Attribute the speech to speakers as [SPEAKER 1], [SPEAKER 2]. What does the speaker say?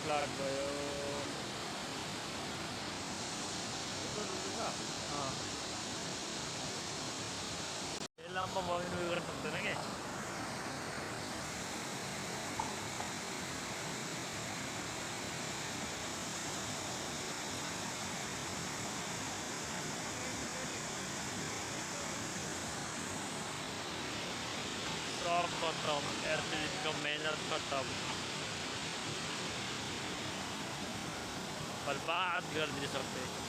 [SPEAKER 1] largo yun.
[SPEAKER 2] Ito, dito ka.
[SPEAKER 1] Ah. Kailangan pa mo inuwi ng tanong eh. Sorkotom, Ertilit Comener Kotom. Palpaat girl di sorte.